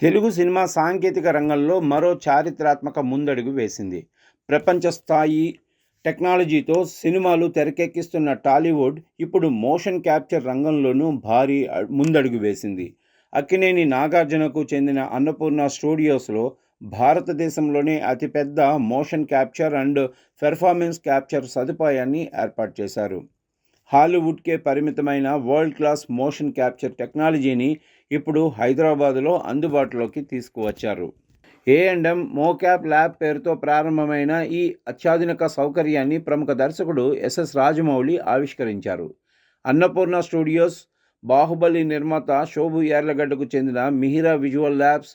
Telugu cinema సాంకేతిక రంగంలో మరో చారిత్రాత్మక ముందడుగు వేసింది. ప్రపంచ స్థాయి టెక్నాలజీతో సినిమాలు తెరకెక్కిస్తున్న టాలీవుడ్ ఇప్పుడు మోషన్ క్యాప్చర్ రంగంలోనూ భారీ ముందడుగు వేసింది. అక్కినేని నాగార్జునకు చెందిన అన్నపూర్ణ స్టూడియోస్లో భారతదేశంలోనే అతిపెద్ద motion capture and performance capture సదుపాయాన్ని ఏర్పాటు చేశారు. హాలీవుడ్కే పరిమితమైన వరల్డ్ క్లాస్ మోషన్ క్యాప్చర్ టెక్నాలజీని ఇప్పుడు హైదరాబాదులో అందుబాటులోకి తీసుకువచ్చారు. A&M మోక్యాప్ ల్యాబ్ పేరుతో ప్రారంభమైన ఈ అత్యాధునిక సౌకర్యాన్ని ప్రముఖ దర్శకుడు ఎస్ఎస్ రాజమౌళి ఆవిష్కరించారు. అన్నపూర్ణ స్టూడియోస్, బాహుబలి నిర్మాత శోభు యార్లగడ్డకు చెందిన మిహిరా విజువల్ ల్యాబ్స్,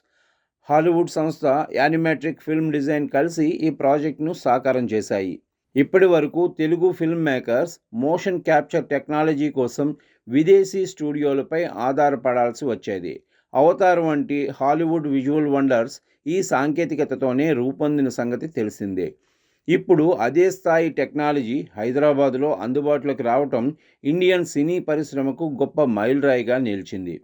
హాలీవుడ్ సంస్థ యానిమాట్రిక్ ఫిల్మ్ డిజైన్ కలిసి ఈ ప్రాజెక్టును సాకారం చేశాయి. ఇప్పటి వరకు Telugu film makers motion capture technology కోసం విదేశీ స్టూడియోలపై ఆధారపడాల్సి వచ్చేది. అవతార్ వంటి హాలీవుడ్ విజువల్ వండర్స్ ఈ సాంకేతికతతోనే రూపొందిన సంగతి తెలిసిందే. ఇప్పుడు అదే స్థాయి టెక్నాలజీ హైదరాబాదులో అందుబాటులోకి రావటం ఇండియన్ సినీ పరిశ్రమకు గొప్ప మైలురాయిగా నిలిచింది.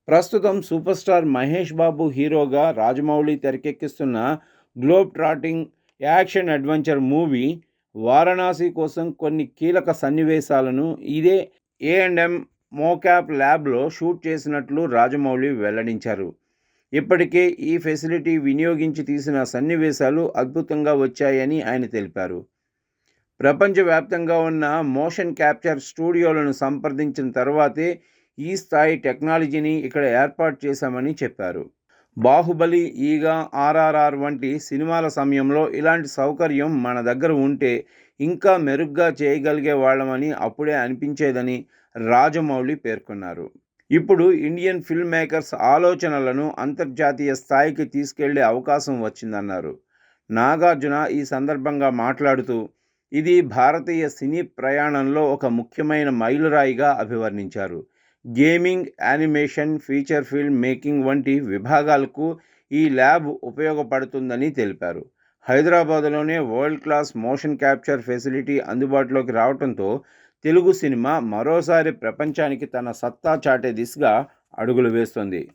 ప్రస్తుతం సూపర్ స్టార్ మహేష్ బాబు హీరోగా రాజమౌళి తెరకెక్కిస్తున్న globe trotting action adventure movie Varanasi కోసం కొన్ని కీలక సన్నివేశాలను ఇదే A&M మోక్యాప్ ల్యాబ్లో షూట్ చేసినట్లు రాజమౌళి వెల్లడించారు. ఇప్పటికే ఈ ఫెసిలిటీ వినియోగించి తీసిన సన్నివేశాలు అద్భుతంగా వచ్చాయని ఆయన తెలిపారు. ప్రపంచవ్యాప్తంగా ఉన్న మోషన్ క్యాప్చర్ స్టూడియోలను సంప్రదించిన తర్వాతే ఈ స్థాయి టెక్నాలజీని ఇక్కడ ఏర్పాటు చేశామని చెప్పారు. బాహుబలి, ఈగ, RRR వంటి సినిమాల సమయంలో ఇలాంటి సౌకర్యం మన దగ్గర ఉంటే ఇంకా మెరుగ్గా చేయగలిగే వాళ్ళమని అప్పుడే అనిపించేదని రాజమౌళి పేర్కొన్నారు. ఇప్పుడు ఇండియన్ ఫిల్మ్ మేకర్స్ ఆలోచనలను అంతర్జాతీయ స్థాయికి తీసుకెళ్లే అవకాశం వచ్చిందన్నారు. నాగార్జున ఈ సందర్భంగా మాట్లాడుతూ ఇది భారతీయ సినీ ప్రయాణంలో ఒక ముఖ్యమైన మైలురాయిగా అభివర్ణించారు. Gaming, animation, feature film making వంటి విభాగాలకు ఈ ల్యాబ్ ఉపయోగపడుతుందని తెలిపారు. హైదరాబాదులోనే world class motion capture facility అందుబాటులోకి రావడంతో తెలుగు సినిమా మరోసారి ప్రపంచానికి తన సత్తా చాటే దిశగా అడుగులు వేస్తోంది.